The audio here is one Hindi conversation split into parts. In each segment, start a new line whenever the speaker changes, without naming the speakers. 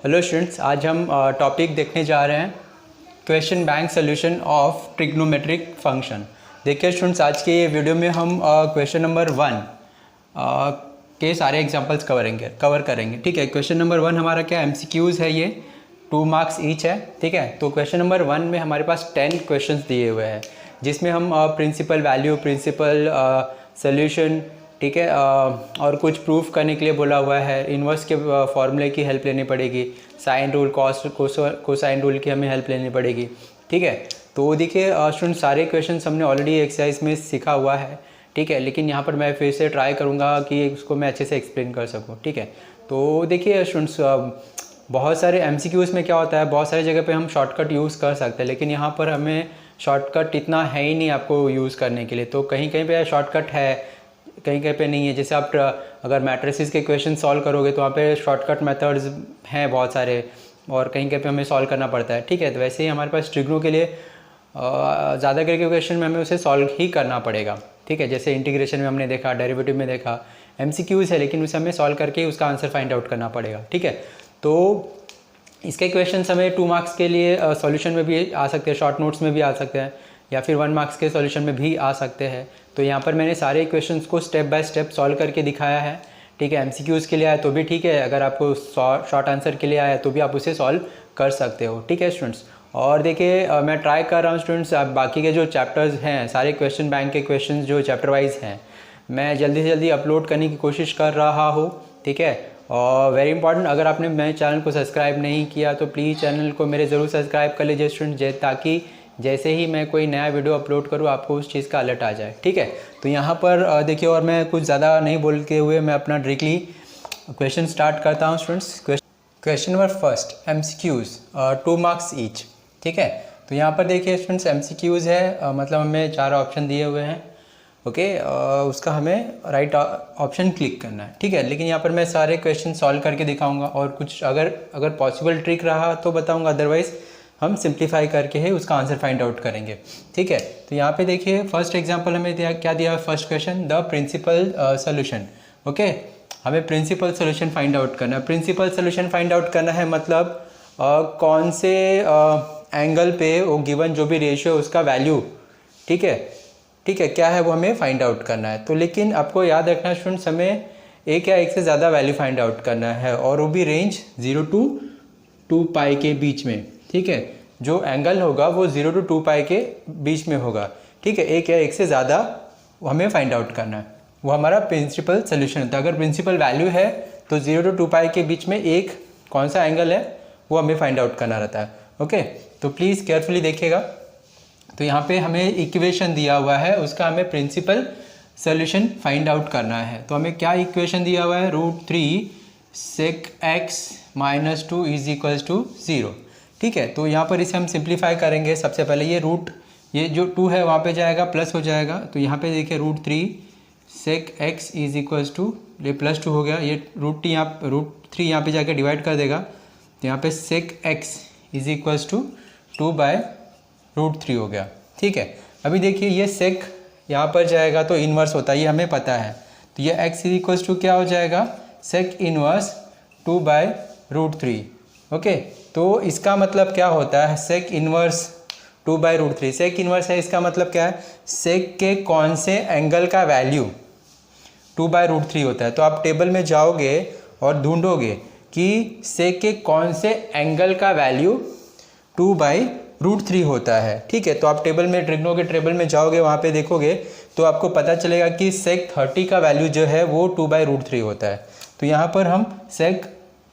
हेलो स्टूडेंट्स, आज हम टॉपिक देखने जा रहे हैं question bank solution of trigonometric function. देखिए स्टूडेंट्स, आज के ये वीडियो में हम क्वेश्चन नंबर 1 के सारे एग्जांपल्स कवर करेंगे। ठीक है, क्वेश्चन नंबर 1 हमारा क्या एमसीक्यूज़ है, ये 2 मार्क्स ईच है। ठीक है, तो क्वेश्चन नंबर 1 में हमारे पास 10 क्वेश्चंस दिए हुए हैं, जिसमें हम प्रिंसिपल वैल्यू, प्रिंसिपल सोल्यूशन, ठीक है, और कुछ प्रूफ करने के लिए बोला हुआ है। इन्वर्स के फॉर्मूले की हेल्प लेनी पड़ेगी, साइन रूल, कोसाइन रूल की हमें हेल्प लेनी पड़ेगी। ठीक है, तो देखिए स्टूडेंट, सारे क्वेश्चंस हमने ऑलरेडी एक्सरसाइज में सीखा हुआ है। ठीक है, लेकिन यहाँ पर मैं फिर से ट्राई करूँगा कि उसको मैं अच्छे से एक्सप्लेन कर सकूँ। ठीक है, तो देखिए स्टूडेंट्स, बहुत सारे एमसीक्यूज़ में क्या होता है, बहुत सारी जगह पे हम शॉर्टकट यूज़ कर सकते हैं, लेकिन यहाँ पर हमें शॉर्टकट इतना है ही नहीं आपको यूज़ करने के लिए। तो कहीं कहीं पे शॉर्टकट है, कहीं कहीं पे नहीं है। जैसे आप अगर मैट्रिसेस के क्वेश्चन सॉल्व करोगे तो वहाँ पे शॉर्टकट मेथड्स हैं बहुत सारे, और कहीं कहीं पे हमें सॉल्व करना पड़ता है। ठीक है, तो वैसे ही हमारे पास ट्रिग्नो के लिए ज़्यादा करके क्वेश्चन में हमें उसे सॉल्व ही करना पड़ेगा। ठीक है, जैसे इंटीग्रेशन में हमने देखा, डेरिवेटिव में देखा, एमसीक्यूज़ है, लेकिन उसे हमें सॉल्व करके ही उसका आंसर फाइंड आउट करना पड़ेगा। ठीक है, तो इसके क्वेश्चन हमें 2 मार्क्स के लिए सॉल्यूशन में भी आ सकते हैं, शॉर्ट नोट्स में भी आ सकते हैं, या फिर 1 मार्क्स के सॉल्यूशन में भी आ सकते हैं। तो यहाँ पर मैंने सारे क्वेश्चंस को स्टेप बाय स्टेप सॉल्व करके दिखाया है। ठीक है, एमसीक्यूज़ के लिए आया तो भी ठीक है, अगर आपको शॉर्ट आंसर के लिए आया तो भी आप उसे सॉल्व कर सकते हो। ठीक है स्टूडेंट्स, और देखिए मैं ट्राई कर रहा हूँ स्टूडेंट्स, अब बाकी के जो चैप्टर्स हैं, सारे क्वेश्चन बैंक के क्वेश्चन जो चैप्टर वाइज हैं, मैं जल्दी से जल्दी अपलोड करने की कोशिश कर रहा हूँ। ठीक है, और वेरी इंपॉर्टेंट, अगर आपने मेरे चैनल को सब्सक्राइब नहीं किया तो प्लीज़ चैनल को मेरे ज़रूर सब्सक्राइब कर लीजिए स्टूडेंट, ताकि जैसे ही मैं कोई नया वीडियो अपलोड करूँ आपको उस चीज़ का अलर्ट आ जाए। ठीक है, तो यहाँ पर देखिए, और मैं कुछ ज़्यादा नहीं बोलते हुए मैं अपना डायरेक्टली क्वेश्चन स्टार्ट करता हूँ students. Question number first, MCQs 2 marks each. ठीक है, तो यहाँ पर देखिए स्टूडेंट्स, एमसीक्यूज़ है, मतलब हमें 4 ऑप्शन दिए हुए हैं। ओके, उसका हमें राइट ऑप्शन क्लिक करना है। ठीक है, लेकिन यहाँ पर मैं सारे क्वेश्चन सॉल्व करके दिखाऊंगा, और कुछ अगर पॉसिबल ट्रिक रहा तो बताऊंगा, अदरवाइज हम सिंप्लीफाई करके ही उसका आंसर फाइंड आउट करेंगे। ठीक है, तो यहाँ पे देखिए फर्स्ट एग्जांपल हमें क्या दिया है, first question, the principal solution. Okay, हमें प्रिंसिपल सोल्यूशन फाइंड आउट करना है। प्रिंसिपल सोल्यूशन फाइंड आउट करना है, मतलब कौन से एंगल पे वो गिवन जो भी रेशियो है उसका वैल्यू, ठीक है, क्या है वो हमें फाइंड आउट करना है। तो लेकिन आपको याद रखना स्टूडेंट्स, हमें एक या एक से ज़्यादा वैल्यू फाइंड आउट करना है, और वो भी रेंज 0 to 2 पाई के बीच में। ठीक है, जो एंगल होगा वो 0 to 2 पाई के बीच में होगा। ठीक है, एक या एक से ज़्यादा हमें फाइंड आउट करना है, वो हमारा प्रिंसिपल सोल्यूशन होता है। अगर प्रिंसिपल वैल्यू है तो 0 to 2 पाई के बीच में एक कौन सा एंगल है वो हमें फाइंड आउट करना रहता है। ओके, तो प्लीज़ केयरफुली देखिएगा। तो यहाँ पे हमें इक्वेशन दिया हुआ है, उसका हमें प्रिंसिपल सोल्यूशन फाइंड आउट करना है। तो हमें क्या इक्वेशन दिया हुआ है, √3 sec x - 2 = 0। ठीक है, तो यहाँ पर इसे हम सिंप्लीफाई करेंगे। सबसे पहले ये जो 2 है वहाँ पे जाएगा, प्लस हो जाएगा। तो यहाँ पे देखिए √3 sec x = ये +2 हो गया, ये √3 यहाँ पे जाके डिवाइड कर देगा, तो यहाँ पे sec x = 2/√3 हो गया। ठीक है, अभी देखिए ये सेक यहाँ पर जाएगा तो इन्वर्स होता है, ये हमें पता है। तो ये x = क्या हो जाएगा, सेक इन्वर्स 2/√3। ओके, तो इसका मतलब क्या होता है, सेक इन्वर्स 2/√3। सेक इन्वर्स है, इसका मतलब क्या है, सेक के कौन से एंगल का वैल्यू 2/√3 होता है। तो आप टेबल में जाओगे और ढूंढोगे कि सेक के कौन से एंगल का वैल्यू 2/√3 होता है। ठीक है, तो आप टेबल में, ट्रिग्नो के टेबल में जाओगे, वहाँ पे देखोगे तो आपको पता चलेगा कि सेक 30 का वैल्यू जो है वो 2/√3 होता है। तो यहाँ पर हम सेक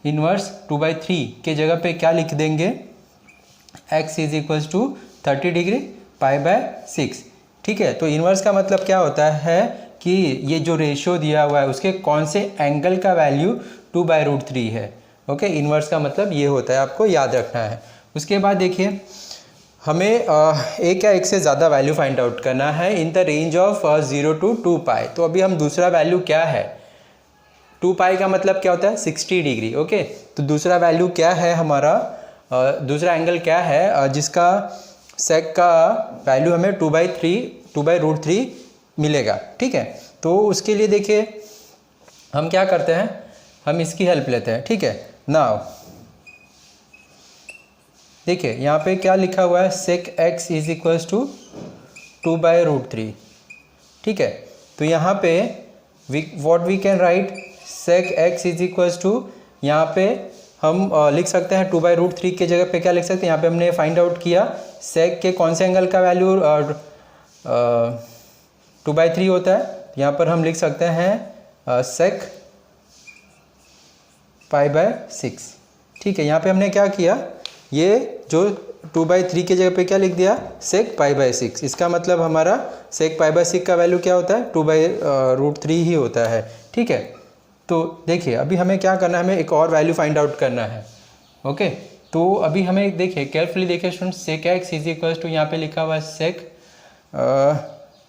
इन्वर्स 2/3 के जगह पे क्या लिख देंगे, x = 30 डिग्री π/6। ठीक है, तो इन्वर्स का मतलब क्या होता है कि ये जो रेशियो दिया हुआ है उसके कौन से एंगल का वैल्यू 2/√3 है। ओके, इन्वर्स का मतलब ये होता है, आपको याद रखना है। उसके बाद देखिए हमें एक या एक से ज़्यादा वैल्यू फाइंड आउट करना है in the range of 0 to 2 पाई। तो अभी हम दूसरा वैल्यू क्या है, 2 पाई का मतलब क्या होता है, 60 डिग्री। ओके, तो दूसरा वैल्यू क्या है हमारा, दूसरा एंगल क्या है जिसका सेक का वैल्यू हमें 2/√3 मिलेगा। ठीक है, तो उसके लिए देखिए हम क्या करते हैं, हम इसकी हेल्प लेते हैं। ठीक है, नाउ देखिए यहाँ पे क्या लिखा हुआ है, sec x is equals to 2/√3। ठीक है, तो यहाँ पे what we can write, sec x is equals to, यहाँ पे हम लिख सकते हैं 2/√3 के जगह पे क्या लिख सकते हैं, यहाँ पे हमने फाइंड आउट किया सेक के कौन से एंगल का वैल्यू 2/3 होता है। यहाँ पर हम लिख सकते हैं सेक π/6। ठीक है, यहाँ पे हमने क्या किया, ये जो 2/3 के जगह पे क्या लिख दिया, सेक π/6। इसका मतलब हमारा सेक π/6 का वैल्यू क्या होता है, 2/√3 ही होता है। ठीक है, तो देखिए अभी हमें क्या करना है, हमें एक और वैल्यू फाइंड आउट करना है। ओके, तो अभी हमें देखिए केयरफुली देखिए student, sec x is equals to, यहाँ पे लिखा हुआ है सेक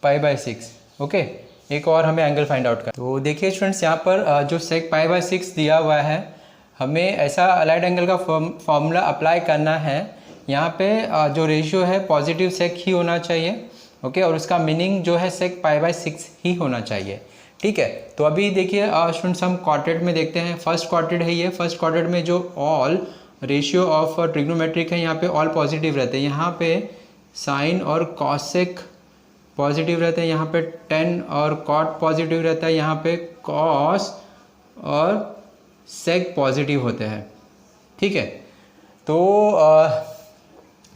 π/6। ओके, एक और हमें एंगल फाइंड आउट करना। तो देखिए स्टूडेंट्स, यहाँ पर जो सेक π/6 दिया हुआ है, हमें ऐसा अलाइड एंगल का फॉर्मूला अप्लाई करना है। यहाँ पे जो रेशियो है पॉजिटिव सेक ही होना चाहिए। ओके, और उसका मीनिंग जो है सेक π/6 ही होना चाहिए। ठीक है, तो अभी देखिए स्टूडेंट्स हम क्वाड्रेंट में देखते हैं। फर्स्ट क्वाड्रेंट है ये, फर्स्ट क्वाड्रेंट में जो ऑल रेशियो ऑफ ट्रिग्नोमेट्रिक है, यहाँ पे ऑल पॉजिटिव रहते हैं। यहाँ पे साइन और कॉसेक पॉजिटिव रहते हैं, यहाँ पे टेन और कॉट पॉजिटिव रहता है, यहाँ पे कॉस और सेक पॉजिटिव होते हैं। ठीक है, तो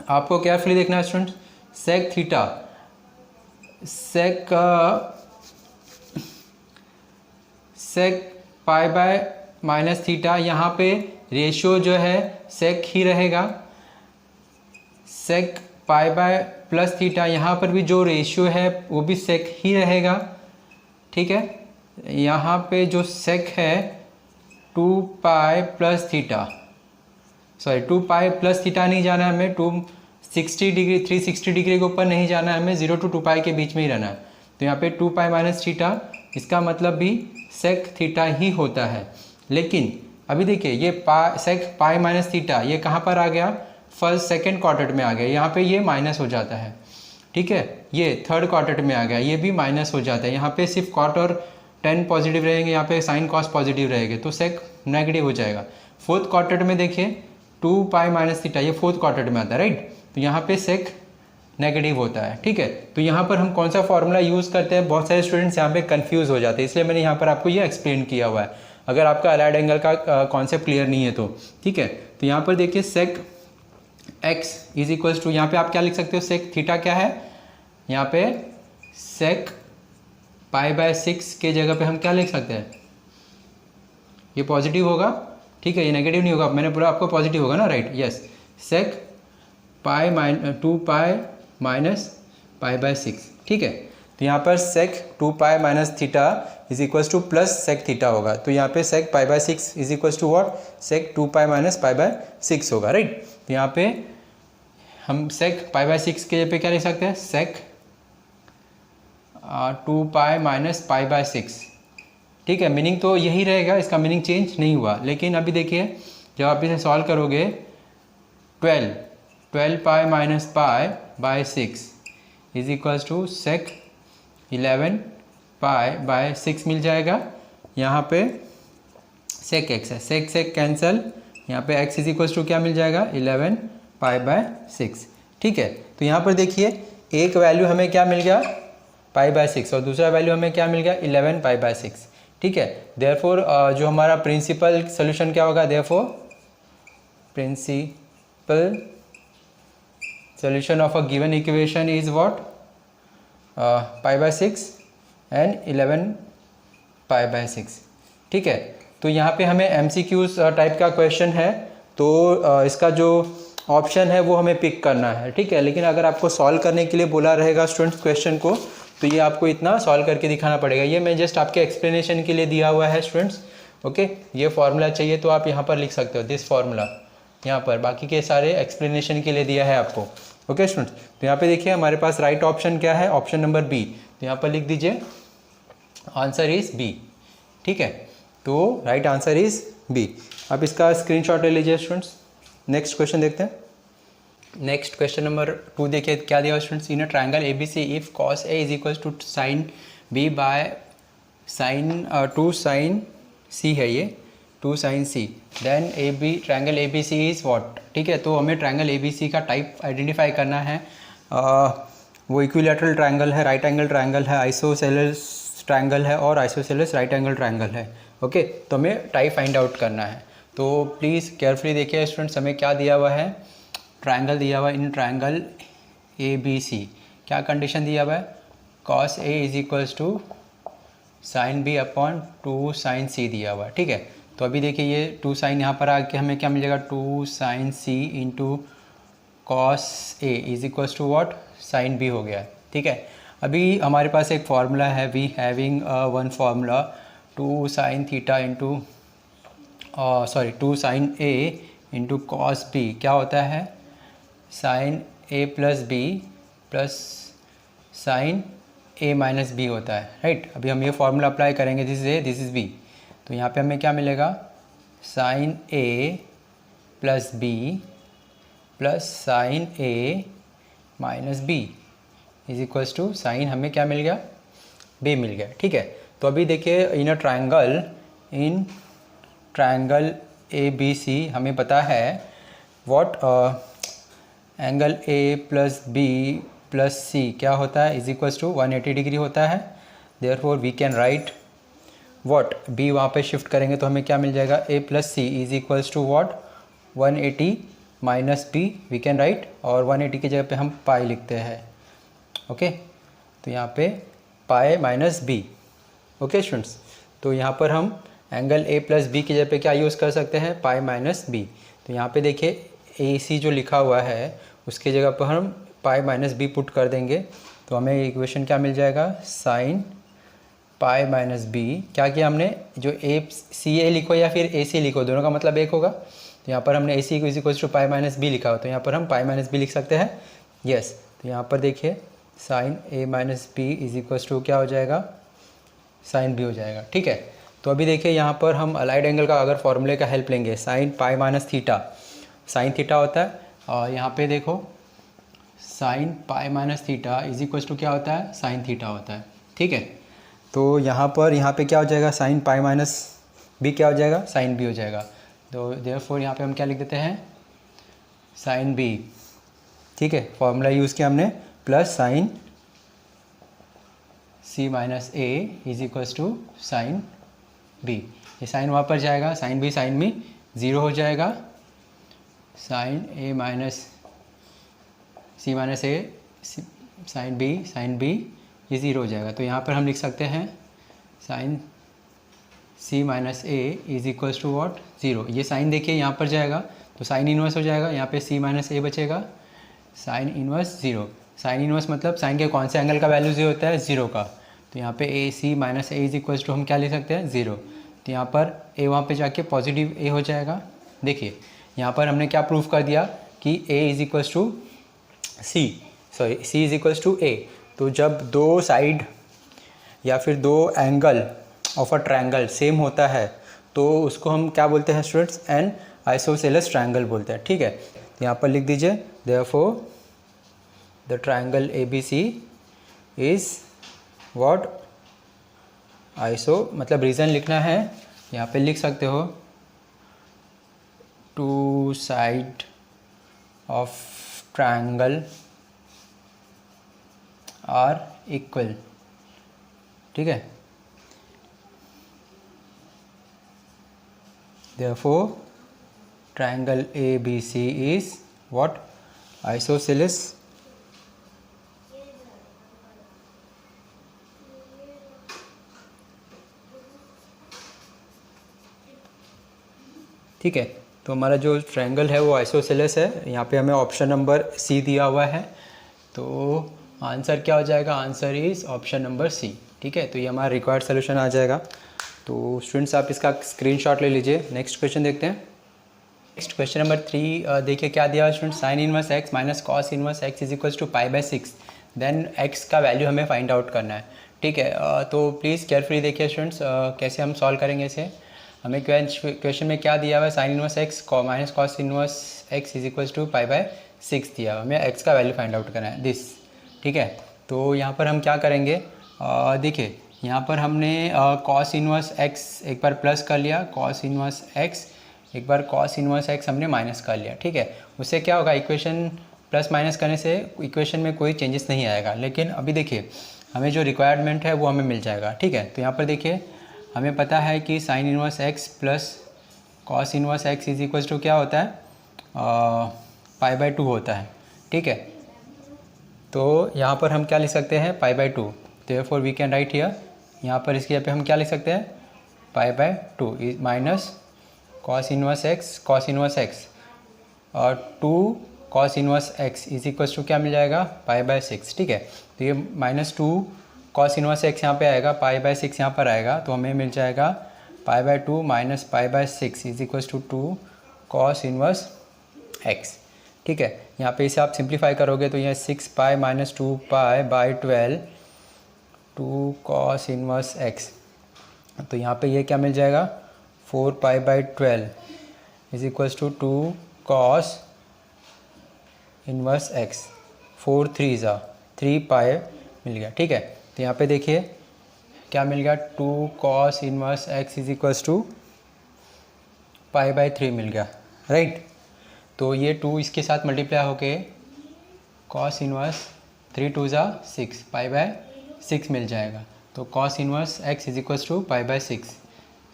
आपको केयरफुली देखना है स्टूडेंट, सेक थीटा, सेक π/-थीटा, यहाँ पे रेशियो जो है सेक ही रहेगा। सेक π/+थीटा, यहाँ पर भी जो रेशियो है वो भी सेक ही रहेगा। ठीक है, यहाँ पे जो सेक है 2π+थीटा, सॉरी 2π+थीटा नहीं जाना है हमें, 260 डिग्री 360 डिग्री के ऊपर नहीं जाना है हमें, 0 to 2π के बीच में ही रहना है। तो यहाँ पे 2π-थीटा, इसका मतलब भी सेक थीटा ही होता है। लेकिन अभी देखिए ये सेक π-थीटा ये कहाँ पर आ गया, फर्स्ट सेकेंड क्वाड्रेंट में आ गया, यहाँ पे ये माइनस हो जाता है। ठीक है, ये थर्ड क्वाड्रेंट में आ गया, ये भी माइनस हो जाता है। यहाँ पे सिर्फ कॉट और टेन पॉजिटिव रहेंगे, यहाँ पे साइन कॉस पॉजिटिव रहेंगे, तो सेक नेगेटिव हो जाएगा। फोर्थ क्वाड्रेंट में देखिए 2π-थीटा, ये फोर्थ क्वाड्रेंट में आता है, राइट, तो यहाँ पे सेक नेगेटिव होता है। ठीक है, तो यहाँ पर हम कौन सा फॉर्मूला यूज़ करते हैं, बहुत सारे स्टूडेंट्स यहाँ पे कंफ्यूज हो जाते हैं, इसलिए मैंने यहाँ पर आपको ये एक्सप्लेन किया हुआ है, अगर आपका अलाइड एंगल का कॉन्सेप्ट क्लियर नहीं है तो। ठीक है, तो यहाँ पर देखिए sec x is equals to, यहाँ पे आप क्या लिख सकते हो, सेक थीटा क्या है, यहाँ पे सेक π/6 के जगह पे हम क्या लिख सकते हैं, ये पॉजिटिव होगा। ठीक है, ये नेगेटिव नहीं होगा, मैंने पूरा आपको पॉजिटिव होगा ना, राइट, यस, सेक 2π-π/6। ठीक है, तो यहाँ पर सेक 2π-थीटा is equals to plus sec theta होगा, तो यहाँ पे sec π/6 is equals to what, sec 2π-π/6 होगा, राइट। तो यहाँ पे हम सेक π/6 के जगह पे क्या लिख सकते हैं, सेक 2π-π/6। ठीक है, मीनिंग तो यही रहेगा, इसका मीनिंग चेंज नहीं हुआ। लेकिन अभी देखिए जब आप इसे सॉल्व करोगे 12π-π/6 इज इक्वल्स टू सेक 11π/6 मिल जाएगा। यहाँ पे सेक एक्स है, सेक सेक कैंसल, यहाँ पे x इज इक्वल्स टू क्या मिल जाएगा, 11π/6। ठीक है, तो यहाँ पर देखिए एक वैल्यू हमें क्या मिल गया, π/6, और दूसरा वैल्यू हमें क्या मिल गया, 11π/6। ठीक है, देयरफॉर जो हमारा प्रिंसिपल सोल्यूशन क्या होगा, therefore principal solution of a given equation is what, π/6 and 11π/6। ठीक है, तो यहाँ पे हमें MCQs टाइप का क्वेश्चन है, तो इसका जो ऑप्शन है वो हमें पिक करना है। ठीक है, लेकिन अगर आपको सॉल्व करने के लिए बोला रहेगा स्टूडेंट्स क्वेश्चन को, तो ये आपको इतना सॉल्व करके दिखाना पड़ेगा। ये मैं जस्ट आपके एक्सप्लेनेशन के लिए दिया हुआ है स्टूडेंट्स। ओके, ये फार्मूला चाहिए तो आप यहाँ पर लिख सकते हो, दिस फार्मूला यहाँ पर, बाकी के सारे एक्सप्लेनेशन के लिए दिया है आपको। ओके स्टूडेंट्स, तो यहाँ पे देखिए हमारे पास राइट ऑप्शन क्या है, ऑप्शन नंबर बी, तो यहाँ पर लिख दीजिए आंसर इज बी। ठीक है, तो राइट आंसर इज बी। आप इसका स्क्रीनशॉट ले लीजिए स्टूडेंट्स। नेक्स्ट क्वेश्चन देखते हैं। नेक्स्ट क्वेश्चन नंबर 2 देखिए क्या दिया students, in a triangle ABC if cos A is equals to sine B by sine 2 sine C है ये, 2 sin c, then A B triangle A B C is what, ठीक है। तो हमें ट्रायंगल ए बी सी का टाइप आइडेंटिफाई करना है। वो इक्विलैटरल ट्रायंगल है, राइट एंगल ट्रायंगल है, आइसोसेलेस ट्रायंगल है और आइसोसेलेस राइट एंगल ट्रायंगल है। ओके, तो हमें टाइप फाइंड आउट करना है। तो प्लीज़ केयरफुली देखिए स्टूडेंट्स, हमें क्या दिया हुआ है, ट्रायंगल दिया हुआ है इन ट्रायंगल ए बी सी। क्या कंडीशन दिया हुआ है, cos A is equals to sine B upon 2 sine C दिया हुआ है, ठीक है। तो अभी देखिए ये 2 साइन यहाँ पर आके हमें क्या मिलेगा, 2 sine C into cos A is equals to what, sine B हो गया है, ठीक है। अभी हमारे पास एक फार्मूला है, we having one formula 2 sine theta into 2 sine A into cos B क्या होता है, sine A plus B plus sine A minus B होता है, राइट। अभी हम ये फार्मूला अप्लाई करेंगे, this is A this is B, तो यहाँ पे हमें क्या मिलेगा, sine A plus B plus sine A minus B is equals to sine, हमें क्या मिल गया, बी मिल गया, ठीक है। तो अभी देखिए इन ट्रायंगल ए बी सी हमें पता है what angle A plus B plus C क्या होता है, इज इक्वल्स टू 180 डिग्री होता है। Therefore we can write what, B वहाँ पे शिफ्ट करेंगे तो हमें क्या मिल जाएगा, A plus C is equals to what 180 minus B, we can write, और 180 की जगह पे हम पाई लिखते हैं, ओके। तो यहाँ पे pi minus B, okay students. तो यहाँ पर हम एंगल ए प्लस बी की जगह पे क्या यूज़ कर सकते हैं, पाई माइनस बी। तो यहाँ पे देखिए ए सी जो लिखा हुआ है उसकी जगह पर हम पाई माइनस बी पुट कर देंगे, तो हमें इक्वेशन क्या मिल जाएगा, साइन पाई माइनस बी। क्या किया हमने, जो ए सी ए लिखो या फिर ए सी लिखो, दोनों का मतलब एक होगा। तो यहाँ पर हमने A C is equal to pi minus B लिखा हो, तो यहाँ पर हम पाई माइनस बी लिख सकते हैं, यस। तो यहाँ पर देखिए sine A minus B is equal to क्या हो जाएगा, साइन बी हो जाएगा, ठीक है। तो अभी देखिए यहाँ पर हम अलाइड एंगल का अगर फॉर्मूले का हेल्प लेंगे, sine pi minus theta, sine theta होता है, और यहाँ पे देखो sine pi minus theta is equal to क्या होता है, साइन थीटा होता है, ठीक है। तो यहाँ पे क्या हो जाएगा, साइन पाई माइनस बी क्या हो जाएगा, साइन बी हो जाएगा। तो देयरफॉर यहाँ पे हम क्या लिख देते हैं, साइन बी, ठीक है। फॉर्मूला यूज़ किया हमने, plus sine C minus A is equals to sine B. ये साइन वहाँ पर जाएगा, साइन बी ज़ीरो हो जाएगा, sine A minus C minus A sine B ये ज़ीरो हो जाएगा। तो यहाँ पर हम लिख सकते हैं sine C minus A is equals to what, zero. ये साइन देखिए यहाँ पर जाएगा तो साइन इनवर्स हो जाएगा, यहाँ पे सी माइनस ए बचेगा, sine inverse zero. Sine inverse मतलब साइन के कौन से एंगल का वैल्यू ज़ीरो होता है, ज़ीरो का। तो यहाँ पे A C minus A is equals to हम क्या लिख सकते हैं, ज़ीरो। तो यहाँ पर ए वहाँ पे जाके पॉजिटिव ए हो जाएगा। देखिए यहाँ पर हमने क्या प्रूफ कर दिया कि A is equals to C is equals to A. तो जब दो साइड या फिर दो angle of a triangle same होता है तो उसको हम क्या बोलते हैं स्टूडेंट्स, एन आइसोसेलेस ट्रायंगल बोलते हैं, ठीक है। तो यहाँ पर लिख दीजिए therefore the triangle A B C is what, iso मतलब रीज़न लिखना है, यहाँ पे लिख सकते हो two side of triangle are equal, ठीक है। Therefore triangle ABC is what, isosceles, ठीक है। तो हमारा जो ट्रायंगल है वो आइसोसेलेस है। यहाँ पे हमें ऑप्शन नंबर सी दिया हुआ है, तो आंसर क्या हो जाएगा, answer is option number C, ठीक है। तो ये हमारा रिक्वायर्ड सोल्यूशन आ जाएगा। तो स्टूडेंट्स आप इसका स्क्रीनशॉट ले लीजिए। नेक्स्ट क्वेश्चन देखते हैं। नेक्स्ट क्वेश्चन नंबर 3 देखिए क्या दिया है student, sine inverse x minus cos inverse x is equals to pi by 6, then x का वैल्यू हमें फाइंड आउट करना है, ठीक है। तो प्लीज़ केयरफुली देखिए स्टूडेंट्स कैसे हम सॉल्व करेंगे इसे। हमें क्वेश्चन में क्या दिया हुआ है, sine inverse x minus cos inverse x is equals to pi by 6 दिया हुआ, हमें एक्स का वैल्यू फाइंड आउट करना है, दिस, ठीक है। तो यहाँ पर हम क्या करेंगे, देखिए यहाँ पर हमने कॉस इनवर्स एक्स एक बार प्लस कर लिया, कॉस इनवर्स एक्स एक बार कॉस इनवर्स एक्स हमने माइनस कर लिया, ठीक है। उससे क्या होगा, इक्वेशन प्लस माइनस करने से इक्वेशन में कोई चेंजेस नहीं आएगा। लेकिन अभी देखिए हमें जो रिक्वायरमेंट है वो हमें मिल जाएगा, ठीक है। तो यहाँ पर देखिए हमें पता है कि sine inverse x plus cos inverse x is equal to क्या होता है, π/2 होता है, ठीक है। तो यहाँ पर हम क्या लिख सकते हैं, π/2। Therefore we can write here, यहाँ पर इसके यहाँ पे हम क्या लिख सकते हैं, π/2 माइनस कॉस इनवर्स एक्स और 2 cos inverse x is equal to क्या मिल जाएगा, π/6, ठीक है। तो ये -2 कॉस इनवर्स एक्स यहाँ पे आएगा, π/6 यहाँ पर आएगा, तो हमें मिल जाएगा π/2 minus π/6 is equal to 2 cos inverse x, ठीक है। यहाँ पे इसे आप सिंप्लीफाई करोगे तो यह 6π माइनस 2π/12 2 कॉस इनवर्स एक्स, तो यहाँ पे ये क्या मिल जाएगा, 4π/12 is equal to 2 cos inverse x, 4 3 3π मिल गया, ठीक है। तो यहाँ पे देखिए क्या मिल गया, 2 cos inverse x is equal to π/3 मिल गया, राइट। तो ये 2 इसके साथ मल्टीप्लाई होके कॉस इनवर्स 3 2 6 π/6 मिल जाएगा। तो cos inverse x is equal to π/6,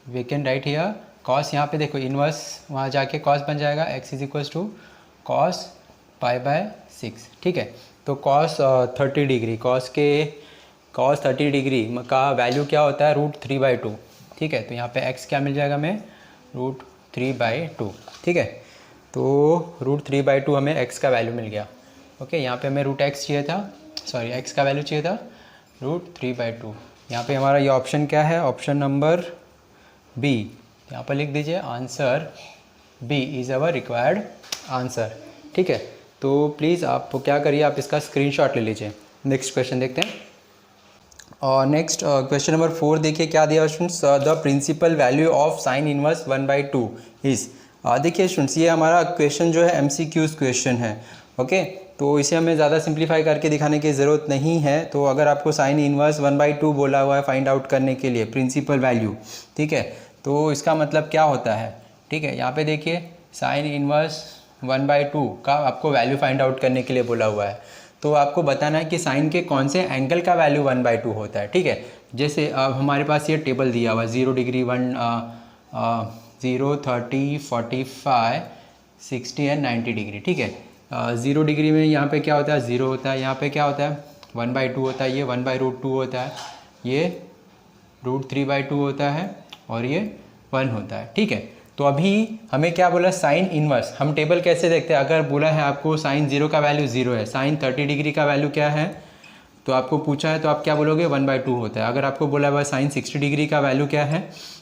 we can write here cos, यहाँ पे देखो इनवर्स वहाँ जाके कॉस बन जाएगा, x is equal to cos π/6, ठीक है। तो कॉस 30 डिग्री कॉस 30 डिग्री का वैल्यू क्या होता है, √3/2, ठीक है। तो यहाँ पे एक्स क्या मिल जाएगा हमें, √3/2, ठीक है। तो √3/2 हमें x का वैल्यू मिल गया, ओके। यहाँ पे हमें √x चाहिए था, सॉरी x का वैल्यू चाहिए था √3/2। यहाँ पे हमारा ये ऑप्शन क्या है, ऑप्शन नंबर बी, यहाँ पर लिख दीजिए answer B is our required answer, ठीक है। तो प्लीज़ आप क्या करिए, आप इसका स्क्रीनशॉट ले लीजिए। नेक्स्ट क्वेश्चन देखते हैं। और नेक्स्ट क्वेश्चन नंबर 4 देखिए क्या दिया students, the principal value of sine inverse 1/2 is, देखिए स्टूडेंट्स ये हमारा क्वेश्चन जो है MCQs क्वेश्चन है, ओके। तो इसे हमें ज़्यादा सिंप्लीफाई करके दिखाने की ज़रूरत नहीं है। तो अगर आपको साइन इनवर्स 1/2 बोला हुआ है फाइंड आउट करने के लिए प्रिंसिपल वैल्यू, ठीक है, तो इसका मतलब क्या होता है, ठीक है। यहाँ पे देखिए साइन इनवर्स 1/2 का आपको वैल्यू फाइंड आउट करने के लिए बोला हुआ है। तो आपको बताना है कि साइन के कौन से एंगल का वैल्यू 1/2 होता है, ठीक है। जैसे अब हमारे पास ये टेबल दिया हुआ है 0 डिग्री 0 30 45 60 एंड 90 डिग्री, ठीक है। 0 डिग्री में यहाँ पे क्या होता है, 0 होता है, यहाँ पे क्या होता है 1/2 होता है, ये 1/√2 होता है, ये √3/2 होता है और ये 1 होता है, ठीक है। तो अभी हमें क्या बोला, साइन इनवर्स, हम टेबल कैसे देखते हैं, अगर बोला है आपको साइन 0 का वैल्यू 0 है, साइन 30 डिग्री का वैल्यू क्या है, तो आपको पूछा है तो आप क्या बोलोगे 1/2 होता है। अगर आपको बोला हुआ साइन 60 डिग्री का वैल्यू क्या है,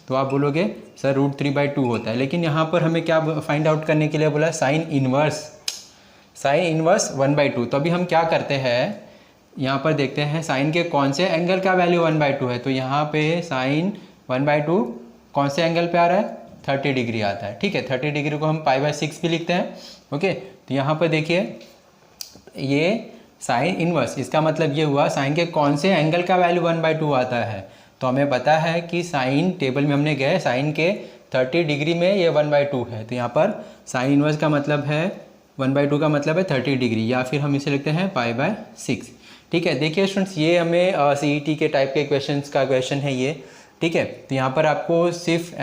तो आप बोलोगे सर √3/2 होता है। लेकिन यहाँ पर हमें क्या फाइंड आउट करने के लिए बोला, साइन इनवर्स 1/2। तो अभी हम क्या करते हैं, यहाँ पर देखते हैं साइन के कौन से एंगल का वैल्यू 1/2 है। तो यहाँ पे साइन 1/2 कौन से एंगल पे आ रहा है, 30 डिग्री आता है, ठीक है। 30 डिग्री को हम π/6 भी लिखते हैं, ओके। तो यहाँ पर देखिए ये साइन इनवर्स, इसका मतलब ये हुआ साइन के कौन से एंगल का वैल्यू 1/2 आता है। तो हमें पता है कि साइन टेबल में हमने गए साइन के 30 डिग्री में ये 1/2 है। तो यहाँ पर साइन इनवर्स का मतलब है 1/2 का मतलब है 30 डिग्री, या फिर हम इसे लिखते हैं π/6, ठीक है। देखिए स्टूडेंट्स ये हमें CET के टाइप के क्वेश्चन है ये, ठीक है। तो यहाँ पर आपको सिर्फ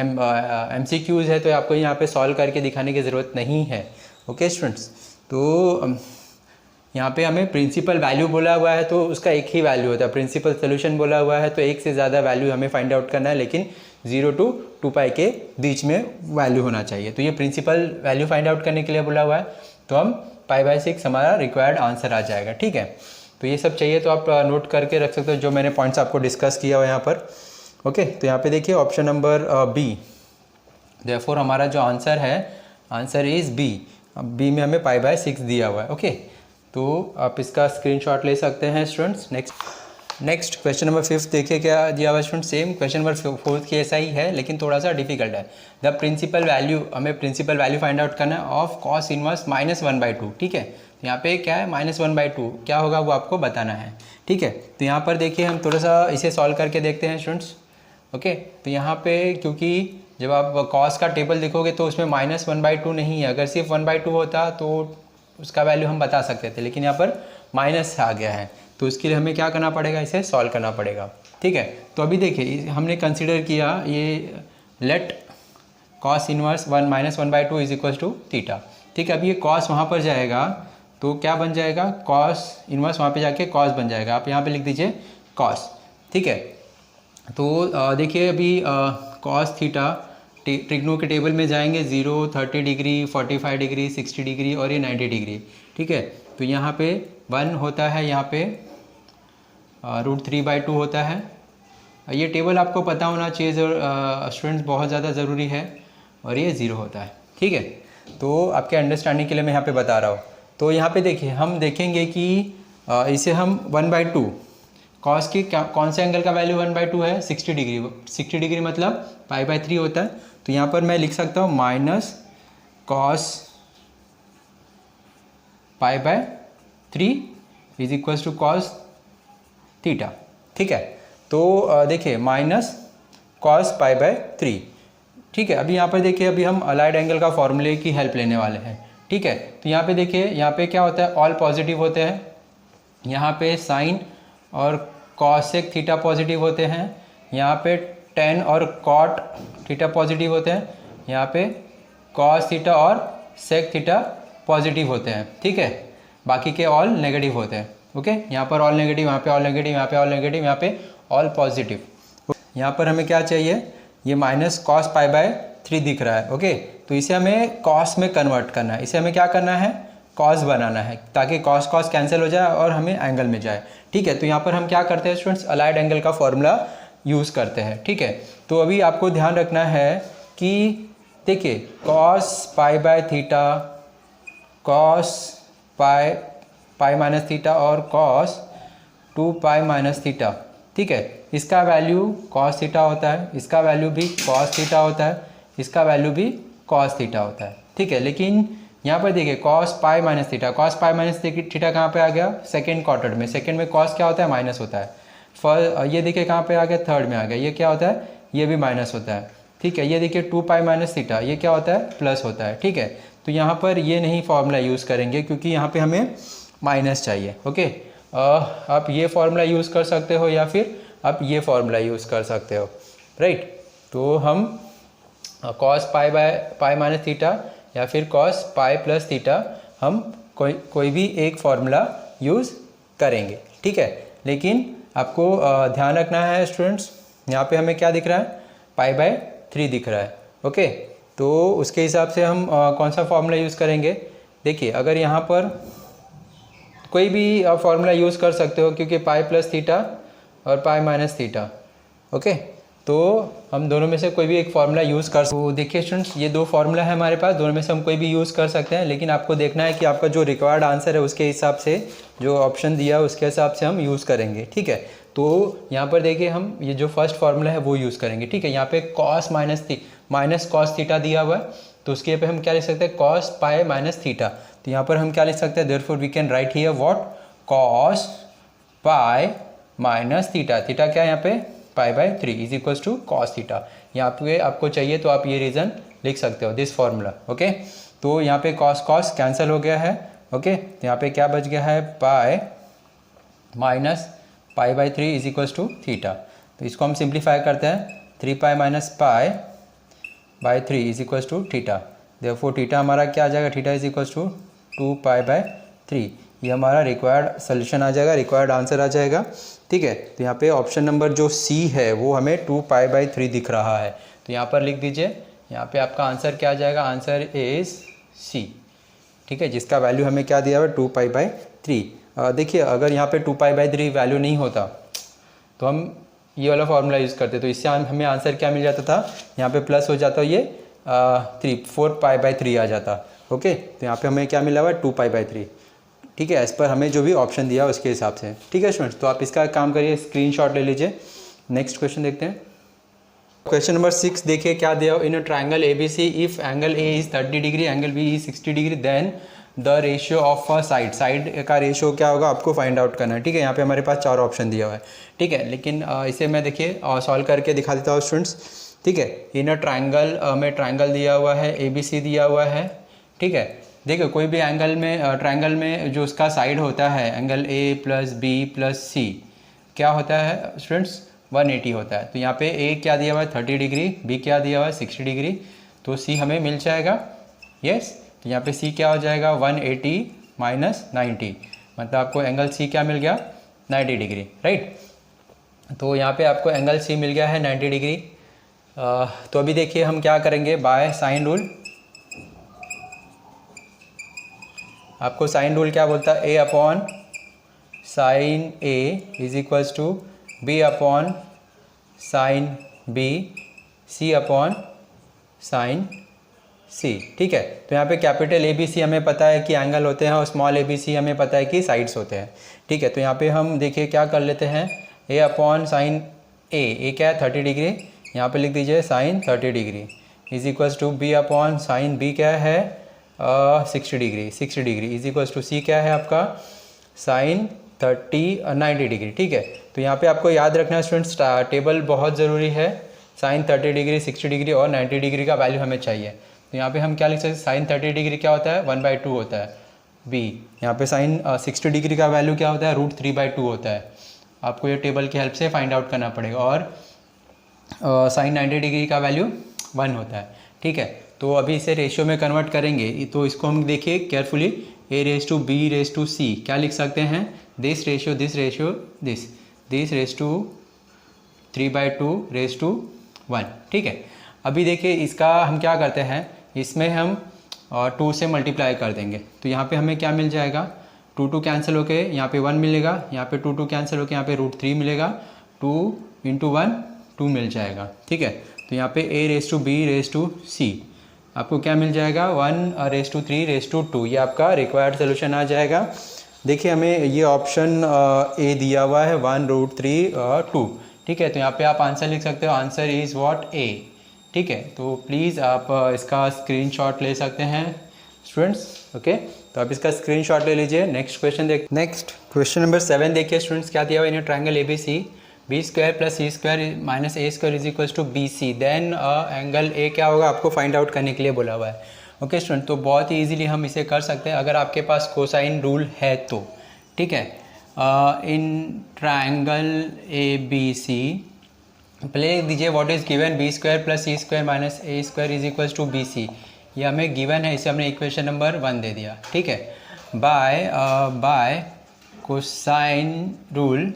MCQs है, तो आपको यहाँ पे सॉल्व करके दिखाने की ज़रूरत नहीं है, ओके स्टूडेंट्स। तो यहाँ पे हमें प्रिंसिपल वैल्यू बोला हुआ है तो उसका एक ही वैल्यू होता है, प्रिंसिपल सोल्यूशन बोला हुआ है तो एक से ज़्यादा वैल्यू हमें फाइंड आउट करना है, लेकिन 0 to 2π के बीच में वैल्यू होना चाहिए। तो ये प्रिंसिपल वैल्यू फाइंड आउट करने के लिए बोला हुआ है, तो हम π/6 हमारा रिक्वायर्ड आंसर आ जाएगा, ठीक है। तो ये सब चाहिए तो आप नोट करके रख सकते हो जो मैंने पॉइंट्स आपको डिस्कस किया हुआ यहाँ पर, ओके। तो यहाँ पे देखिए ऑप्शन नंबर बी, देयरफॉर हमारा जो आंसर है, आंसर इज़ बी। अब बी में हमें π/6 दिया हुआ है, ओके। तो आप इसका स्क्रीनशॉट ले सकते हैं स्टूडेंट्स। नेक्स्ट क्वेश्चन नंबर 5 देखिए क्या दिया हुआ स्टूडेंट, सेम क्वेश्चन नंबर 4 की ऐसा ही है लेकिन थोड़ा सा डिफिकल्ट है। द प्रिंसिपल वैल्यू, हमें प्रिंसिपल वैल्यू फाइंड आउट करना है ऑफ कॉस इनवर्स -1/2, ठीक है। यहाँ पे क्या है -1/2 क्या होगा वो आपको बताना है। ठीक है, तो यहाँ पर देखिए हम थोड़ा सा इसे सॉल्व करके देखते हैं स्टूडेंट्स। ओके, तो यहाँ पे क्योंकि जब आप कॉस का टेबल देखोगे तो उसमें -1/2 नहीं है, अगर सिर्फ 1/2 होता तो उसका वैल्यू हम बता सकते थे, लेकिन यहाँ पर माइनस आ गया है तो उसके लिए हमें क्या करना पड़ेगा, इसे सॉल्व करना पड़ेगा। ठीक है, तो अभी देखिए हमने कंसिडर किया ये let cos inverse 1 - 1/2 is equal to theta. ठीक है, अब ये कॉस वहाँ पर जाएगा तो क्या बन जाएगा, कॉस इनवर्स वहाँ पे जाके कॉस बन जाएगा, आप यहाँ पे लिख दीजिए कॉस। ठीक है, तो देखिए अभी कॉस थीटा ट्रिग्नो के टेबल में जाएंगे 0, 30 डिग्री, 45 डिग्री, 60 डिग्री और ये 90 डिग्री। ठीक है, तो यहाँ पे 1 होता है, यहाँ पे √3/2 होता है। ये टेबल आपको पता होना चाहिए स्टूडेंट्स, बहुत ज़्यादा ज़रूरी है, और ये 0 होता है। ठीक है, तो आपके अंडरस्टैंडिंग के लिए मैं यहाँ पे बता रहा हूँ। तो यहाँ पे देखिए हम देखेंगे कि इसे हम 1/2 कॉस की कौन से एंगल का वैल्यू 1/2 है, 60 डिग्री। 60 डिग्री मतलब π/3 होता है, तो यहाँ पर मैं लिख सकता हूँ minus cos π/3 is equals to cos theta. ठीक है, तो देखिए माइनस कॉस π/3। ठीक है, अभी यहाँ पर देखिए अभी हम अलाइड एंगल का फॉर्मूले की हेल्प लेने वाले हैं। ठीक है, तो यहाँ पे देखिए यहाँ पे क्या होता है, ऑल पॉजिटिव होते हैं, यहाँ पे साइन और कॉसेक थीटा पॉजिटिव होते हैं, यहाँ पे टेन और कॉट थीटा पॉजिटिव होते हैं, यहाँ पे कॉस थीटा और सेक थीटा पॉजिटिव होते हैं। ठीक है, बाकी के ऑल नेगेटिव होते हैं। ओके, यहाँ पर ऑल नेगेटिव, यहाँ पे ऑल नेगेटिव, यहाँ पे ऑल नेगेटिव, यहाँ पे ऑल पॉजिटिव। यहाँ पर हमें क्या चाहिए, ये माइनस कॉस π/3 दिख रहा है। ओके, तो इसे हमें कॉस में कन्वर्ट करना है, इसे हमें क्या करना है, कॉस बनाना है, ताकि कॉस कॉस कैंसिल हो जाए और हमें एंगल में जाए। ठीक है, तो यहाँ पर हम क्या करते हैं स्टूडेंट्स, अलाइड एंगल का फॉर्मूला यूज़ करते हैं। ठीक है, तो अभी आपको ध्यान रखना है कि देखिए कॉस π/थीटा, कॉस π - थीटा और कॉस 2π - थीटा। ठीक है, इसका वैल्यू कॉस थीटा होता है, इसका वैल्यू भी कॉस थीटा होता है, इसका वैल्यू भी कॉस थीटा होता है। ठीक है, लेकिन यहाँ पर देखिए कॉस π - थीटा, कॉस π - थीटा कहाँ पे आ गया, सेकेंड क्वार्टर में। सेकेंड में कॉस क्या होता है, माइनस होता है। ये देखिए कहाँ पे आ गया, थर्ड में आ गया, ये क्या होता है, ये भी माइनस होता है। ठीक है, ये देखिए 2π - थीटा, ये क्या होता है, प्लस होता है। ठीक है, तो यहाँ पर ये नहीं फॉर्मूला यूज़ करेंगे क्योंकि यहाँ पे हमें माइनस चाहिए। ओके, आप ये फॉर्मूला यूज़ कर सकते हो या फिर आप ये फॉर्मूला यूज़ कर सकते हो, राइट। तो हम कॉस π - थीटा या फिर कॉस π + थीटा हम कोई भी एक फार्मूला यूज़ करेंगे। ठीक है, लेकिन आपको ध्यान रखना है स्टूडेंट्स, यहाँ पे हमें क्या दिख रहा है, π/3 दिख रहा है। ओके, तो उसके हिसाब से हम कौन सा फार्मूला यूज़ करेंगे। देखिए अगर यहाँ पर कोई भी फार्मूला यूज़ कर सकते हो क्योंकि π + थीटा और π - थीटा। ओके, तो हम दोनों में से कोई भी एक फार्मूला यूज़ कर सकते। तो देखिए स्टूडेंट्स, ये दो फार्मूला है हमारे पास, दोनों में से हम कोई भी यूज़ कर सकते हैं, लेकिन आपको देखना है कि आपका जो रिक्वायर्ड आंसर है उसके हिसाब से, जो ऑप्शन दिया है उसके हिसाब से हम यूज़ करेंगे। ठीक है, तो यहाँ पर देखिए हम ये जो फर्स्ट फार्मूला है वो यूज़ करेंगे। ठीक है, यहाँ पे कॉस माइनस कॉस थीटा दिया हुआ है, तो उसके पे हम क्या लिख सकते हैं, कॉस π - थीटा। तो यहाँ पर हम क्या लिख सकते हैं, therefore we can write here what, cos π - theta. Theta क्या है यहाँ पे, π/3 is equals to cos theta. यहाँ पे आपको चाहिए तो आप ये रीज़न लिख सकते हो, दिस फार्मूला। ओके, तो यहाँ पे कॉस कॉस कैंसिल हो गया है। ओके, तो यहाँ पे क्या बच गया है, π - इज इक्वल्स टू थीटा। तो इसको हम सिंप्लीफाई करते हैं, 3π - π/3 is equals to theta. Therefore theta हमारा क्या आ जाएगा, थीटा इज इक्वल्स टू 2π/3। ये हमारा रिक्वायर्ड सोल्यूशन आ जाएगा, रिक्वायर्ड आंसर आ जाएगा। ठीक है, तो यहाँ पे ऑप्शन नंबर जो सी है वो हमें 2π/3 दिख रहा है, तो यहाँ पर लिख दीजिए, यहाँ पे आपका आंसर क्या आ जाएगा, आंसर इज सी। ठीक है, जिसका वैल्यू हमें क्या दिया हुआ है, 2π/3। देखिए अगर यहाँ पे 2π/3 वैल्यू नहीं होता तो हम ये वाला फार्मूला यूज़ करते, तो इससे हमें आंसर क्या मिल जाता था, यहाँ पे प्लस हो जाता, ये 4π/3 आ जाता। ओके, तो यहाँ पे हमें क्या मिला हुआ है, 2π/3। ठीक है, इस पर हमें जो भी ऑप्शन दिया उसके हिसाब से। ठीक है स्टूडेंट्स, तो आप इसका काम करिए, स्क्रीनशॉट ले लीजिए। नेक्स्ट क्वेश्चन देखते हैं। क्वेश्चन नंबर 6 देखिए क्या दिया in a triangle A B C, if angle A is 30 degree, angle B is 60 degree, then the ratio of a side का रेशियो क्या होगा आपको फाइंड आउट करना है। ठीक है, यहाँ पे हमारे पास 4 ऑप्शन दिया हुआ है। ठीक है, लेकिन इसे मैं देखिए सॉल्व करके दिखा देता हूँ स्टूडेंट्स। ठीक है, इन अ ट्रायंगल में ट्रायंगल दिया हुआ है, ए बी सी दिया हुआ है। ठीक है, देखिए कोई भी एंगल में ट्रायंगल में जो उसका साइड होता है, angle A plus B plus C क्या होता है स्टूडेंट्स, 180 होता है। तो यहाँ पे ए क्या दिया हुआ है 30 डिग्री, बी क्या दिया हुआ है 60 डिग्री, तो सी हमें मिल जाएगा। यस, तो यहाँ पे सी क्या हो जाएगा 180 माइनस 90, मतलब आपको एंगल सी क्या मिल गया 90 डिग्री, राइट। तो यहाँ पे आपको एंगल सी मिल गया है 90 डिग्री। तो अभी देखिए हम क्या करेंगे, बाय साइन रूल। आपको साइन रूल क्या बोलता है, A upon sine A is equals to B upon sine B, C upon sine C. ठीक है, तो यहाँ पे कैपिटल ए बी सी हमें पता है कि एंगल होते हैं और स्मॉल ए बी सी हमें पता है कि साइड्स होते हैं। ठीक है, तो यहाँ पे हम देखिए क्या कर लेते हैं, ए अपॉन साइन ए क्या है 30 डिग्री, यहाँ पे लिख दीजिए sine 30 degree is equals to B upon sine B क्या है 60 degree is equals to C क्या है आपका साइन 90 डिग्री। ठीक है, तो यहाँ पे आपको याद रखना है स्टूडेंट्स, टेबल बहुत ज़रूरी है। साइन 30 डिग्री 60 डिग्री और 90 डिग्री का वैल्यू हमें चाहिए। तो यहाँ पे हम क्या लिख सकते हैं, साइन 30 डिग्री क्या होता है 1/2 होता है बी, यहाँ पे साइन 60 डिग्री का वैल्यू क्या होता है √3/2 होता है। आपको ये टेबल की हेल्प से फाइंड आउट करना पड़ेगा। और साइन 90 डिग्री का वैल्यू 1 होता है। ठीक है, तो अभी इसे रेशियो में कन्वर्ट करेंगे, तो इसको हम देखिए carefully, A ratio B ratio C क्या लिख सकते हैं, this ratio this ratio 3/2 ratio 1। ठीक है, अभी देखिए इसका हम क्या करते हैं, इसमें हम 2 से मल्टीप्लाई कर देंगे, तो यहाँ पे हमें क्या मिल जाएगा, 2 कैंसिल होके यहाँ पे 1 मिलेगा, यहाँ पे 2 कैंसिल होके यहाँ पे √3 मिलेगा, 2 × 1 2 मिल जाएगा। ठीक है, तो यहाँ पे a ratio B ratio C आपको क्या मिल जाएगा 1 रेस टू 3 रेस टू 2, ये आपका रिक्वायर्ड सोल्यूशन आ जाएगा। देखिए हमें ये ऑप्शन ए दिया हुआ है 1 √3 2। ठीक है, तो यहाँ पे आप आंसर लिख सकते हो, आंसर इज़ व्हाट ए। ठीक है, तो प्लीज़ आप इसका स्क्रीनशॉट ले सकते हैं स्टूडेंट्स। ओके, तो आप इसका स्क्रीनशॉट ले लीजिए। नेक्स्ट क्वेश्चन नंबर 7 देखिए स्टूडेंट्स, क्या दिया हुआ in triangle A B C, B square plus C square minus A square is equals to B C, then angle A क्या होगा आपको फाइंड आउट करने के लिए बोला हुआ है। ओके स्टूडेंट, तो बहुत ही ईजिली हम इसे कर सकते हैं अगर आपके पास कोसाइन रूल है तो। ठीक है, इन ट्रायंगल ए बी सी पहले लिख दीजिए what is given, B square plus C square minus A square is equals to B C, ये हमें गिवन है, इसे हमने इक्वेशन नंबर 1 दे दिया। ठीक है, बाय कोसाइन रूल।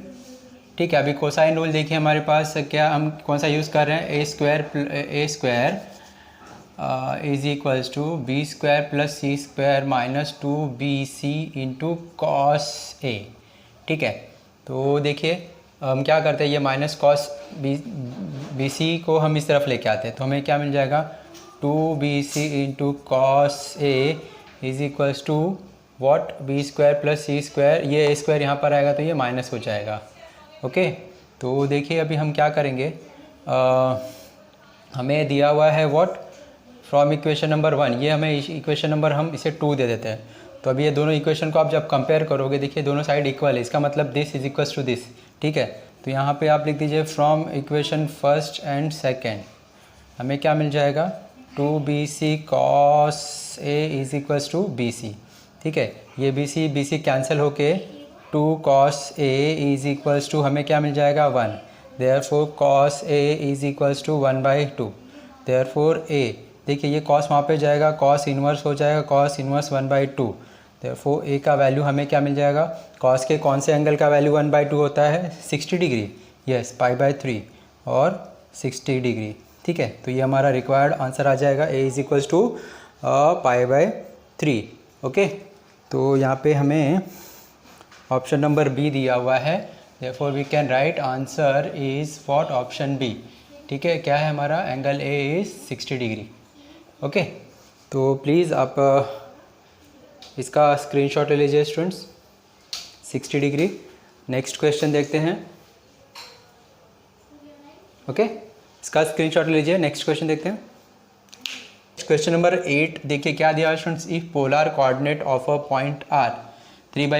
ठीक है, अभी कोसाइन रूल देखिए हमारे पास क्या, हम कौन सा यूज़ कर रहे हैं, A square is equals to B square plus C square minus 2bc into cos A. ठीक है, तो देखिए हम क्या करते हैं, ये माइनस कॉस बी सी को हम इस तरफ लेके आते हैं, तो हमें क्या मिल जाएगा 2bc into cos A is equals to what, B square plus C square, ये ए स्क्वायर यहाँ पर आएगा तो ये माइनस हो जाएगा। ओके, तो देखिए अभी हम क्या करेंगे, हमें दिया हुआ है व्हाट फ्रॉम इक्वेशन नंबर 1, ये हमें इक्वेशन नंबर हम इसे 2 दे देते हैं। तो अभी ये दोनों इक्वेशन को आप जब कंपेयर करोगे, देखिए दोनों साइड इक्वल है, इसका मतलब this is equals to this. ठीक है, तो यहाँ पे आप लिख दीजिए from equation first and second हमें क्या मिल जाएगा 2bc cos A is equals to B C. ठीक है, ये बी सी कैंसिल होके 2 cos a is equals to हमें क्या मिल जाएगा 1, therefore cos a is equals to 1/2, therefore a, देखिए ये cos वहाँ पे जाएगा, cos इन्वर्स हो जाएगा, cos इन्वर्स 1/2, देयरफॉर a का वैल्यू हमें क्या मिल जाएगा, cos के कौन से एंगल का वैल्यू 1/2 होता है 60 डिग्री, यस π/3 और 60 डिग्री। ठीक है, तो ये हमारा रिक्वायर्ड आंसर आ जाएगा, a is equals to π/3। Okay, तो यहाँ पे हमें ऑप्शन नंबर बी दिया हुआ है, therefore we can write answer is what option B. ठीक है, क्या है हमारा angle A is 60 degree. Okay, तो प्लीज़ आप इसका स्क्रीनशॉट ले लीजिए स्टूडेंट्स, 60 डिग्री। नेक्स्ट क्वेश्चन देखते हैं। ओके, इसका स्क्रीनशॉट लीजिए। नेक्स्ट क्वेश्चन देखते हैं। क्वेश्चन नंबर 8 देखिए क्या दिया है students. If polar coordinate of a point are 3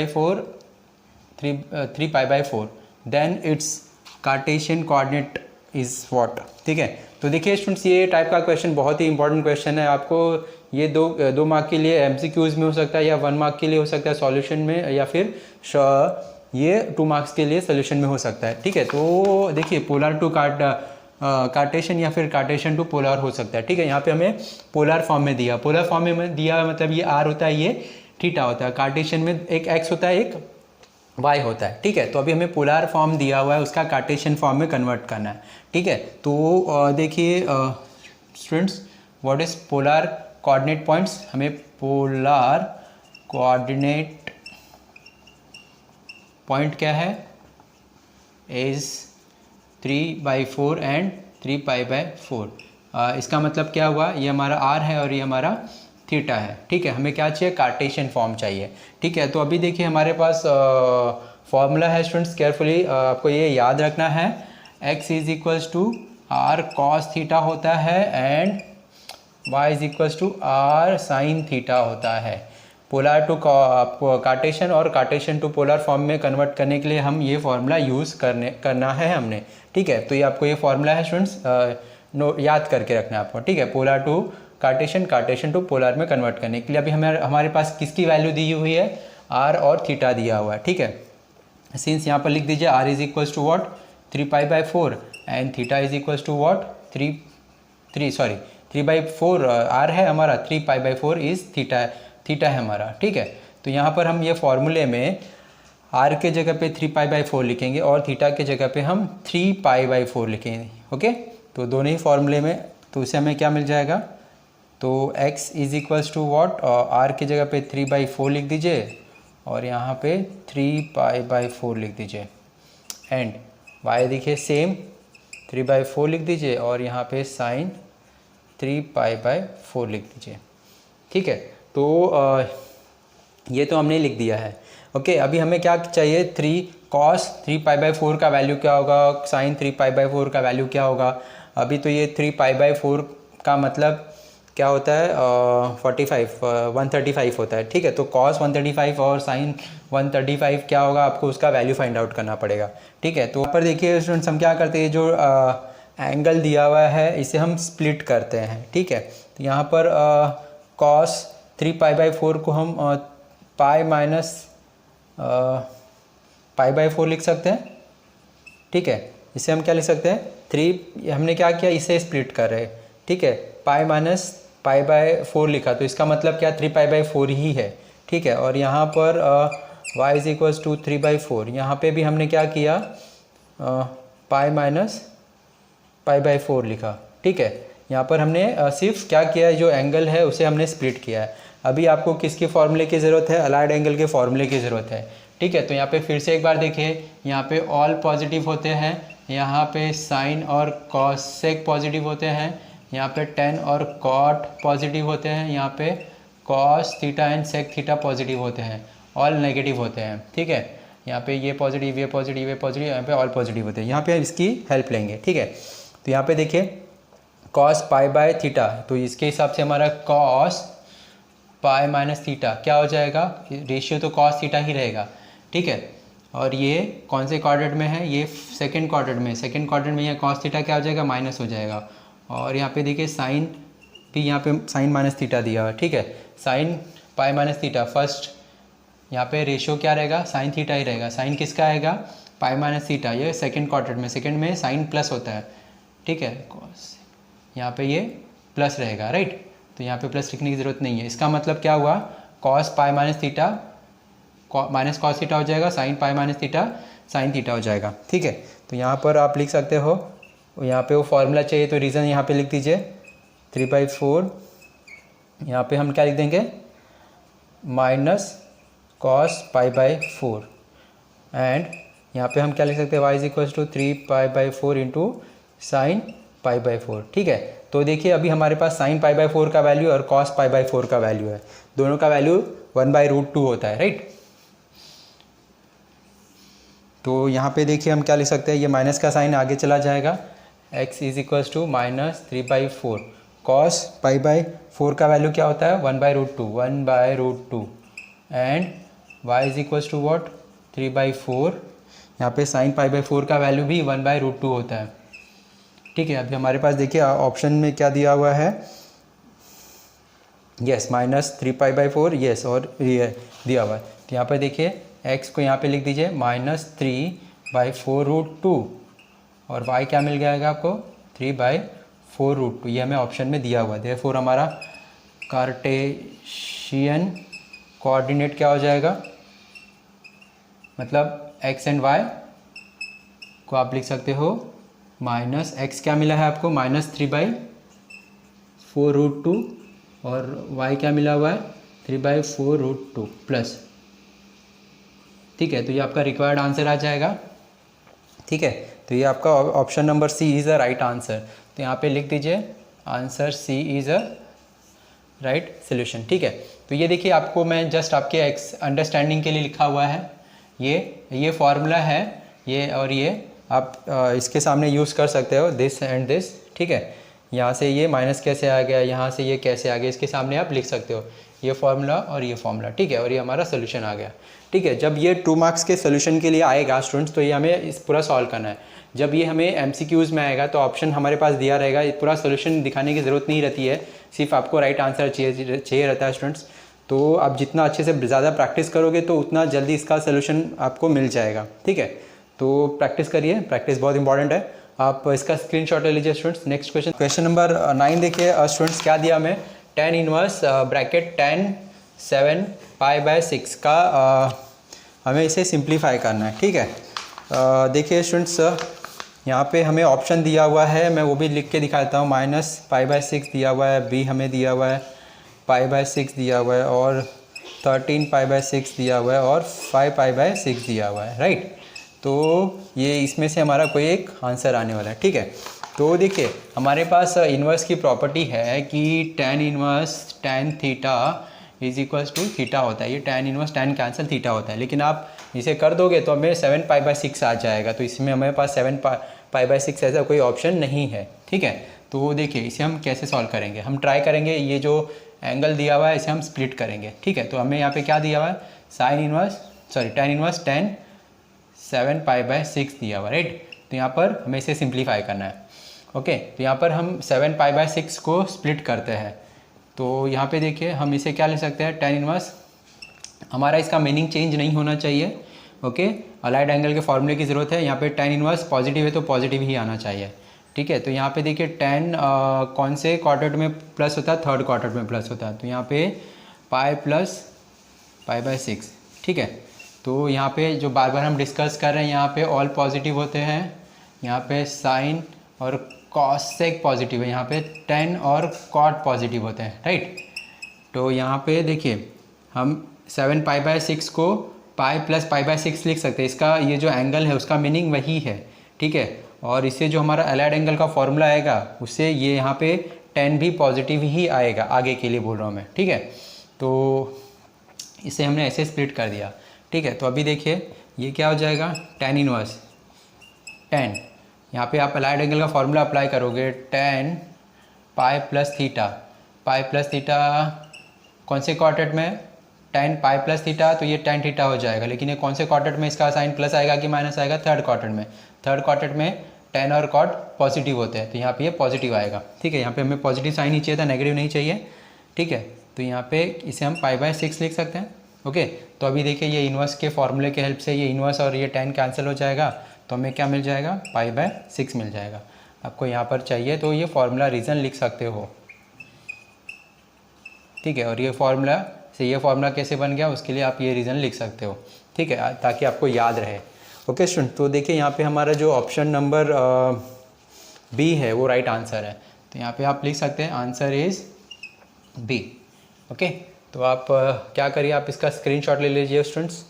pi by 4 then its Cartesian coordinate is what. ठीक है, तो देखिए स्टूडेंट्स ये टाइप का क्वेश्चन बहुत ही इंपॉर्टेंट क्वेश्चन है। आपको ये दो मार्क के लिए एमसीक्यूज में हो सकता है, या 1 मार्क के लिए हो सकता है सॉल्यूशन में, या फिर ये 2 मार्क्स के लिए सोल्यूशन में हो सकता है। ठीक है, तो देखिए पोलर टू कार्टेशियन या फिर कार्टेशियन टू पोलर हो सकता है। ठीक है, यहाँ पे हमें पोलर फॉर्म में दिया, पोलर फॉर्म में दिया मतलब ये आर होता है, ये थीटा होता है। कार्टेशियन में एक एक्स होता है, एक वाई होता है। ठीक है, तो अभी हमें पोलर फॉर्म दिया हुआ है, उसका कार्टेशियन फॉर्म में कन्वर्ट करना है। ठीक है, तो देखिए students what is polar coordinate points. हमें पोलर कोऑर्डिनेट पॉइंट क्या है, इज 3/4 एंड 3π/4। इसका मतलब क्या हुआ, ये हमारा आर है और ये हमारा थीटा है। ठीक है, हमें क्या चाहिए, कार्टेशियन फॉर्म चाहिए। ठीक है, तो अभी देखिए हमारे पास फॉर्मूला है स्टूडेंट्स, केयरफुली आपको ये याद रखना है। x is equals to r cos theta होता है and y is equals to r sine theta होता है। पोलर टू कार्टेशियन और कार्टेशियन टू पोलर फॉर्म में कन्वर्ट करने के लिए हम ये फार्मूला यूज़ करना है हमने। ठीक है, तो ये आपको ये फार्मूला है स्टूडेंट्स, याद करके रखना है आपको। ठीक है, polar to Cartesian, Cartesian to polar में कन्वर्ट करने के लिए अभी हमारे पास किसकी वैल्यू दी हुई है, आर और थीटा दिया हुआ है। ठीक है, सिंस यहाँ पर लिख दीजिए R is equals to what 3π/4 and theta is equals to what 3/4 R है हमारा, 3π/4 इज थीटा है हमारा। ठीक है, तो यहाँ पर हम ये फॉर्मूले में आर के जगह पे 3π/4 लिखेंगे और थीटा के जगह पे हम 3π/4 लिखेंगे। ओके, तो दोनों ही फॉर्मूले में, तो उसे हमें क्या मिल जाएगा, तो x is equals to what, r की जगह पे 3/4 लिख दीजिए और यहाँ पे 3π/4 लिख दीजिए एंड y देखिए सेम 3/4 लिख दीजिए और यहाँ पे साइन 3π/4 लिख दीजिए। ठीक है, तो ये तो हमने लिख दिया है। ओके, अभी हमें क्या चाहिए, 3 cos 3π/4 का वैल्यू क्या होगा, साइन 3π/4 का वैल्यू क्या होगा। अभी तो ये 3π/4 का मतलब क्या होता है, 135 होता है। ठीक है, तो cos 135 और साइन 135 क्या होगा, आपको उसका वैल्यू फाइंड आउट करना पड़ेगा। ठीक है, तो यहाँ पर देखिए स्टूडेंट्स हम क्या करते हैं, जो एंगल दिया हुआ है इसे हम स्प्लिट करते हैं। ठीक है, तो यहाँ पर cos 3π/4 को हम पाई माइनस π/4 लिख सकते हैं। ठीक है, इसे हम क्या लिख सकते हैं, 3 हमने क्या किया, इसे स्प्लिट कर रहे हैं। ठीक है, पाई माइनस π/4 लिखा, तो इसका मतलब क्या 3π/4 ही है। ठीक है, और यहाँ पर y इज इक्वल्स टू 3/4, यहाँ पे भी हमने क्या किया, पाई माइनस π/4 लिखा। ठीक है, यहाँ पर हमने सिर्फ क्या किया है, जो एंगल है उसे हमने स्प्लिट किया है। अभी आपको किसके फॉर्मूले की ज़रूरत है, अलाइड एंगल के फॉर्मूले की ज़रूरत है। ठीक है, तो यहाँ पे फिर से एक बार देखिए, यहाँ पे ऑल पॉजिटिव होते हैं, यहाँ पे साइन और कॉसेक पॉजिटिव होते हैं, यहाँ पे टेन और कॉट पॉजिटिव होते हैं, यहाँ पे cos theta and sec theta positive होते हैं, ऑल नेगेटिव होते हैं। ठीक है, यहाँ पे ये पॉजिटिव, ये पॉजिटिव, ये पॉजिटिव, यहाँ पे ऑल पॉजिटिव होते हैं। यहाँ पे इसकी हेल्प लेंगे। ठीक है, तो यहाँ पे देखिए कॉस π/थीटा, तो इसके हिसाब से हमारा कॉस पाई माइनस थीटा क्या हो जाएगा, रेशियो तो कॉस थीटा ही रहेगा। ठीक है, और ये कौन से क्वाड्रेंट में है, ये सेकंड क्वाड्रेंट में, सेकंड क्वाड्रेंट में यहाँ कॉस थीटा क्या हो जाएगा, माइनस हो जाएगा। और यहाँ पे देखिए साइन भी, यहाँ पे साइन माइनस थीटा दिया हुआ है। ठीक है, sign pi minus theta, first यहाँ पे रेशियो क्या रहेगा, साइन थीटा ही रहेगा। साइन किसका आएगा, पाई माइनस थीटा, ये सेकंड क्वाड्रेंट में, सेकंड में साइन प्लस होता है। ठीक है, यहाँ पे ये प्लस रहेगा, राइट, तो यहाँ पे प्लस लिखने की ज़रूरत नहीं है। इसका मतलब क्या हुआ, cos pi minus theta minus cos theta हो जाएगा, sign pi minus theta sine theta हो जाएगा। ठीक है, तो यहाँ पर आप लिख सकते हो, यहाँ पे वो फॉर्मूला चाहिए तो रीज़न यहाँ पे लिख दीजिए 3/4, यहाँ पे हम क्या लिख देंगे, माइनस कॉस π/4 एंड यहाँ पे हम क्या लिख सकते हैं, y is equal to 3π/4 into sine π/4। ठीक है, तो देखिए अभी हमारे पास साइन π/4 का वैल्यू और कॉस π/4 का वैल्यू है, दोनों का वैल्यू 1/√2 होता है, राइट। तो यहाँ पे देखिए हम क्या लिख सकते हैं, ये माइनस का साइन आगे चला जाएगा x is equals to -3/4 cos π/4 का वैल्यू क्या होता है 1/√2 and y is equals to what 3/4। यहाँ पे sin π/4 का वैल्यू भी 1/√2 होता है। ठीक है, अभी हमारे पास देखिए ऑप्शन में क्या दिया हुआ है, यस -3π/4 यस, और ये दिया हुआ है। तो यहाँ पर देखिए x को यहाँ पे लिख दीजिए -3/4√2 और y क्या मिल जाएगा आपको 3/4√2, ये हमें ऑप्शन में दिया हुआ है। देयरफॉर हमारा कार्टेशियन कोऑर्डिनेट क्या हो जाएगा, मतलब x एंड y को आप लिख सकते हो -x क्या मिला है आपको -3/4√2 और y क्या मिला हुआ है 3/4√2 प्लस। ठीक है, तो ये आपका रिक्वायर्ड आंसर आ जाएगा। ठीक है, तो ये आपका option number C is a right answer. तो यहाँ पे लिख दीजिए answer C is a right solution. ठीक है, तो ये देखिए आपको मैं जस्ट आपके अंडरस्टैंडिंग के लिए लिखा हुआ है, ये फॉर्मूला है ये, और ये आप इसके सामने यूज़ कर सकते हो दिस एंड दिस। ठीक है, यहाँ से ये माइनस कैसे आ गया, यहाँ से ये कैसे आ गया, इसके सामने आप लिख सकते हो ये फार्मूला और ये फार्मूला। ठीक है, और ये हमारा सोल्यूशन आ गया। ठीक है, जब ये 2 मार्क्स के सोल्यूशन के लिए आएगा स्टूडेंट्स, तो ये हमें इस पूरा सॉल्व करना है। जब ये हमें MCQs में आएगा तो ऑप्शन हमारे पास दिया रहेगा, ये पूरा सोल्यूशन दिखाने की ज़रूरत नहीं रहती है, सिर्फ आपको राइट आंसर चाहिए रहता है स्टूडेंट्स। तो आप जितना अच्छे से ज़्यादा प्रैक्टिस करोगे तो उतना जल्दी इसका सोल्यूशन आपको मिल जाएगा। ठीक है, तो प्रैक्टिस करिए, प्रैक्टिस बहुत इंपॉर्टेंट है। आप इसका स्क्रीनशॉट ले लीजिए स्टूडेंट्स। नेक्स्ट क्वेश्चन नंबर 9 देखिए स्टूडेंट्स, क्या दिया हमें tan इनवर्स ब्रैकेट tan 7π/6 का हमें इसे सिंप्लीफाई करना है। ठीक है, देखिए स्टूडेंट्स यहाँ पे हमें ऑप्शन दिया हुआ है, मैं वो भी लिख के दिखाता हूँ। -π/6 दिया हुआ है, b हमें दिया हुआ है π/6 दिया हुआ है, और 13π/6 दिया हुआ है, और 5π/6 दिया हुआ है। राइट, तो ये इसमें से हमारा कोई एक आंसर आने वाला है। ठीक है, तो देखिए हमारे पास इन्वर्स की प्रॉपर्टी है कि tan inverse tan theta is equals to theta होता है। ये tan inverse tan cancel theta होता है, लेकिन आप इसे कर दोगे तो हमें 7π/6 आ जाएगा। तो इसमें हमारे पास 7π/6 ऐसा कोई ऑप्शन नहीं है। ठीक है, तो देखिए इसे हम कैसे सॉल्व करेंगे, हम ट्राई करेंगे ये जो एंगल दिया हुआ है इसे हम स्प्लिट करेंगे। ठीक है, तो हमें यहाँ पे क्या दिया हुआ है tan इनवर्स tan 7π/6 दिया हुआ, राइट। तो यहाँ पर हमें इसे सिंप्लीफाई करना है। ओके, तो यहाँ पर हम 7π/6 को स्प्लिट करते हैं। तो यहाँ पे देखिए हम इसे क्या ले सकते हैं, tan इनवर्स, हमारा इसका मीनिंग चेंज नहीं होना चाहिए। ओके, अलाइड एंगल के फॉर्मूले की ज़रूरत है। यहाँ पे tan इनवर्स पॉजिटिव है तो पॉजिटिव ही आना चाहिए। ठीक है, तो यहाँ पे देखिए tan कौन से क्वाड्रेंट में प्लस होता है, थर्ड क्वाड्रेंट में प्लस होता है। तो यहाँ पे पाई प्लस π/6। ठीक है, तो यहाँ पे जो बार बार हम डिस्कस कर रहे हैं, यहाँ पे ऑल पॉजिटिव होते हैं, यहाँ पे साइन और कॉसेक पॉजिटिव है, यहाँ पे tan और कॉट पॉजिटिव होते हैं। राइट, तो यहाँ पे देखिए हम 7π/6 को पाई प्लस π/6 लिख सकते हैं। इसका ये जो एंगल है उसका मीनिंग वही है। ठीक है, और इससे जो हमारा अलाइड एंगल का फॉर्मूला आएगा उससे ये यहाँ पे tan भी पॉजिटिव ही आएगा, आगे के लिए बोल रहा हूँ मैं। ठीक है, तो इसे हमने ऐसे स्प्लिट कर दिया। ठीक है, तो अभी देखिए ये क्या हो जाएगा, tan इनवर्स tan, यहाँ पे आप अलाइड एंगल का फॉर्मूला अप्लाई करोगे, tan पाई प्लस थीटा कौन से क्वाड्रेंट में, tan पाई प्लस थीटा, तो ये tan थीटा हो जाएगा। लेकिन ये कौन से क्वाड्रेंट में इसका साइन प्लस आएगा कि माइनस आएगा, थर्ड क्वाड्रेंट में। थर्ड क्वाड्रेंट में tan और कॉट पॉजिटिव होते हैं, तो यहाँ पे ये पॉजिटिव आएगा। ठीक है, यहाँ पे हमें पॉजिटिव साइन ही चाहिए था, नेगेटिव नहीं चाहिए। ठीक है, तो यहाँ पे इसे हम π/6 लिख सकते हैं। ओके, तो अभी देखिए ये इन्वर्स के फॉर्मूले के हेल्प से ये इन्वर्स और ये tan कैंसिल हो जाएगा, तो हमें क्या मिल जाएगा, π/6 मिल जाएगा। आपको यहाँ पर चाहिए तो ये फॉर्मूला रीज़न लिख सकते हो। ठीक है, और ये फार्मूला से ये फार्मूला कैसे बन गया उसके लिए आप ये रीज़न लिख सकते हो। ठीक है, ताकि आपको याद रहे। ओके स्टूडेंट, तो देखिए यहाँ पे हमारा जो ऑप्शन नंबर बी है वो राइट आंसर है। तो यहाँ पे आप लिख सकते हैं आंसर इज़ बी। ओके, तो आप क्या करिए, आप इसका स्क्रीनशॉट ले लीजिए स्टूडेंट्स।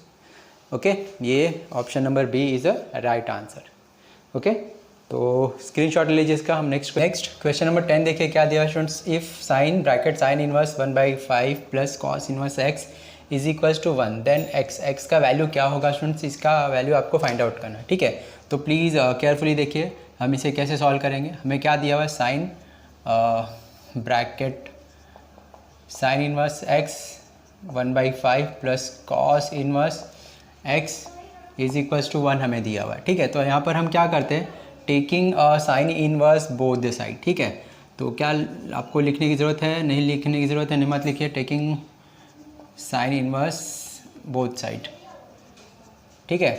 ओके, ये option number B is a right answer. Okay, तो स्क्रीनशॉट ले लीजिए इसका। हम नेक्स्ट क्वेश्चन नंबर 10 देखिए क्या दिया students. If sine bracket sine inverse 1/5 plus cos inverse x is equals to 1, then x का वैल्यू क्या होगा स्टूडेंट्स, इसका वैल्यू आपको फाइंड आउट करना है। ठीक है, तो प्लीज़ केयरफुली देखिए, हम इसे कैसे सॉल्व करेंगे, हमें क्या दिया हुआ है, sine bracket sine inverse x 1/5 plus cos inverse x is equals to 1 हमें दिया हुआ है। ठीक है, तो यहाँ पर हम क्या करते हैं, taking sign inverse both the side. ठीक है, तो क्या आपको लिखने की ज़रूरत है, नहीं लिखने की ज़रूरत है, नहीं मत लिखिए, taking sign inverse both side. ठीक है,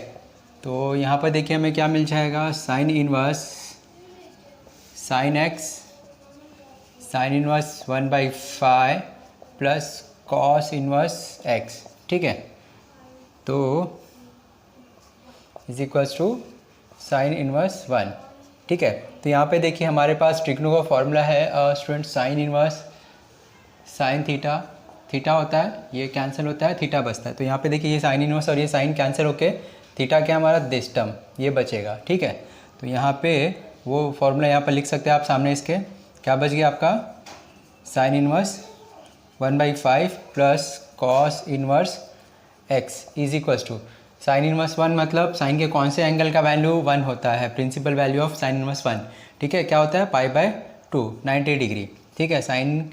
तो यहाँ पर देखिए हमें क्या मिल जाएगा, sine inverse sine x sine inverse 1/5 plus cos inverse x। ठीक है, तो is equals to sine inverse 1। ठीक है, तो यहाँ पे देखिए हमारे पास ट्रिग्नो का फॉर्मूला है student, sine inverse sine theta, theta होता है, ये कैंसिल होता है, थीटा बचता है। तो यहाँ पे देखिए ये साइन इनवर्स और ये साइन कैंसिल होके थीटा क्या हमारा दिस टर्म ये बचेगा। ठीक है, तो यहाँ पे वो फॉर्मूला यहाँ पर लिख सकते हैं आप सामने, इसके क्या बच गया आपका, sine inverse 1/5 plus cos inverse x is equals to sine inverse 1 मतलब साइन के कौन से एंगल का वैल्यू 1 होता है, principal value of sine inverse 1। ठीक है, क्या होता है, π/2 90 डिग्री। ठीक है, साइन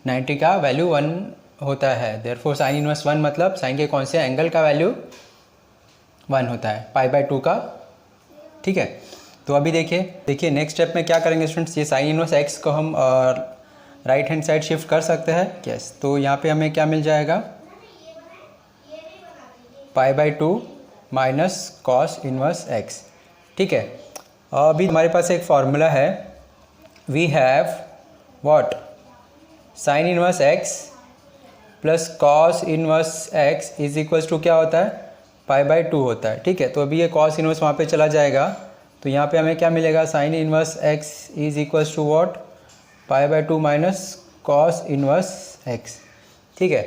90 का वैल्यू 1 होता है, देयरफॉर साइन इनवर्स 1 मतलब साइन के कौन से एंगल का वैल्यू 1 होता है, π/2 का। ठीक है, तो अभी देखिए नेक्स्ट स्टेप में क्या करेंगे स्टूडेंट्स, ये साइन इनवर्स x को हम राइट हैंड साइड शिफ्ट कर सकते हैं। यस, तो यहाँ पे हमें क्या मिल जाएगा, π/2 माइनस कॉस इनवर्स x। ठीक है, अभी हमारे पास एक फॉर्मूला है, we have what, sine inverse x plus cos inverse x is equals to क्या होता है, π/2 होता है। ठीक है, तो अभी ये कॉस इनवर्स वहाँ पे चला जाएगा, तो यहाँ पे हमें क्या मिलेगा, sine inverse x is equals to what, π/2 minus cos inverse x। ठीक है,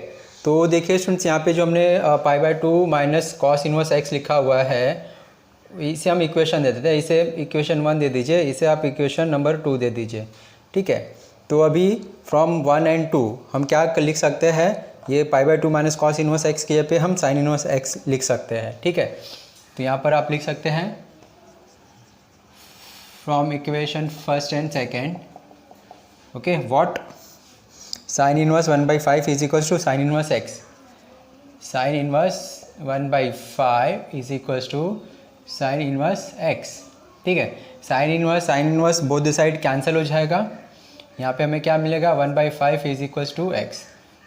तो देखिए स्टूडेंट्स यहाँ पे जो हमने π/2 माइनस कॉस इनवर्स x लिखा हुआ है, इसे हम इक्वेशन दे देते हैं, इसे इक्वेशन 1 दे दीजिए, इसे आप इक्वेशन नंबर 2 दे दीजिए। ठीक है, तो अभी फ्रॉम 1 and 2 हम क्या लिख सकते हैं, ये π/2 माइनस कॉस इनवर्स x के पे हम साइन इनवर्स x लिख सकते हैं। ठीक है, तो यहाँ पर आप लिख सकते हैं from equation first and second, okay, what sine inverse 1/5 is equals to sine inverse x, sine inverse 1/5 is equals to sine inverse x। ठीक है, sine inverse both the side cancel हो जाएगा, यहाँ पे हमें क्या मिलेगा, 1/5 इज इक्वल्स टू x।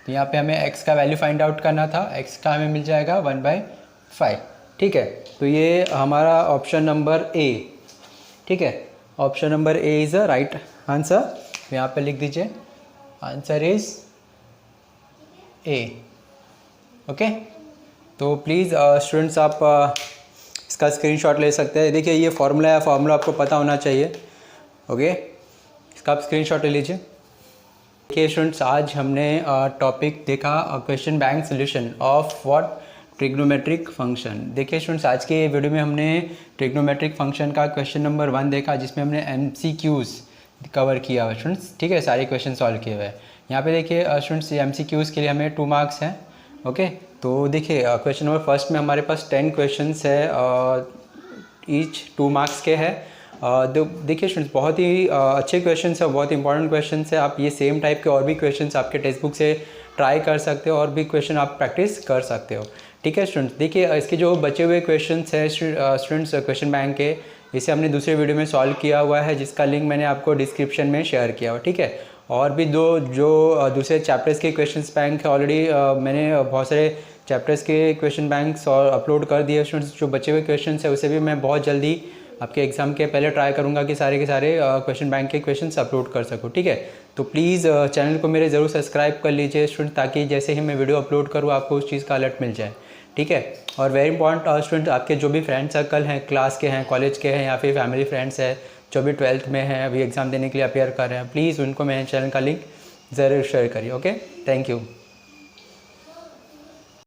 तो यहाँ पे हमें x का वैल्यू फाइंड आउट करना था, x का हमें मिल जाएगा 1/5। ठीक है, तो ये हमारा ऑप्शन नंबर ए। ठीक है, option number A is a right answer, तो यहाँ पे लिख दीजिए आंसर इज ए। ओके, तो प्लीज़ स्टूडेंट्स आप इसका स्क्रीनशॉट ले सकते हैं। देखिए ये फॉर्मूला है, फॉर्मूला आपको पता होना चाहिए। ओके, इसका आप स्क्रीनशॉट ले लीजिए। देखिए स्टूडेंट्स, आज हमने टॉपिक देखा question bank solution of what, trigonometric function. देखिए स्टूडेंट्स, आज के वीडियो में हमने ट्रिग्नोमेट्रिक फंक्शन का क्वेश्चन नंबर 1 देखा, जिसमें हमने MCQs कवर किया हुआ स्टूडेंट्स। ठीक है, सारे क्वेश्चन सॉल्व किए हुए हैं। यहाँ पे देखिए स्टूडेंट्स, MCQs के लिए हमें 2 मार्क्स हैं। ओके, तो देखिए क्वेश्चन नंबर फर्स्ट में हमारे पास 10 क्वेश्चंस है, ईच 2 मार्क्स के हैं। देखिए स्टूडेंट्स, बहुत ही अच्छे क्वेश्चंस है, बहुत इंपॉर्टेंट क्वेश्चंस है। आप ये सेम टाइप के और भी क्वेश्चंस आपके टेक्स्ट बुक से ट्राई कर सकते हो और भी क्वेश्चन आप प्रैक्टिस कर सकते हो। ठीक है स्टूडेंट्स, देखिए इसके जो बचे हुए क्वेश्चंस है स्टूडेंट्स क्वेश्चन बैंक के, इसे हमने दूसरे वीडियो में सॉल्व किया हुआ है, जिसका लिंक मैंने आपको डिस्क्रिप्शन में शेयर किया हुआ। ठीक है, और भी जो दूसरे चैप्टर्स के क्वेश्चंस बैंक है, ऑलरेडी मैंने बहुत सारे चैप्टर्स के क्वेश्चन बैंक्स और अपलोड कर दिए स्टूडेंट्स। जो बचे हुए क्वेश्चंस है उसे भी मैं बहुत जल्दी आपके एग्ज़ाम के पहले ट्राई करूँगा कि सारे के सारे क्वेश्चन बैंक के क्वेश्चंस अपलोड कर सकूँ। ठीक है, तो प्लीज़ चैनल को मेरे ज़रूर सब्सक्राइब कर लीजिए स्टूडेंट, ताकि जैसे ही मैं वीडियो अपलोड करूँ आपको उस चीज़ का अलर्ट मिल जाए। ठीक है, और वेरी इंपॉर्टेंट स्टूडेंट, आपके जो भी फ्रेंड सर्कल हैं, क्लास के हैं, कॉलेज के हैं, या फिर फैमिली फ्रेंड्स हैं जो भी 12th में हैं, अभी एग्ज़ाम देने के लिए अपेयर कर रहे हैं, प्लीज़ उनको मेरे चैनल का लिंक ज़रूर शेयर करिए। Okay, thank you.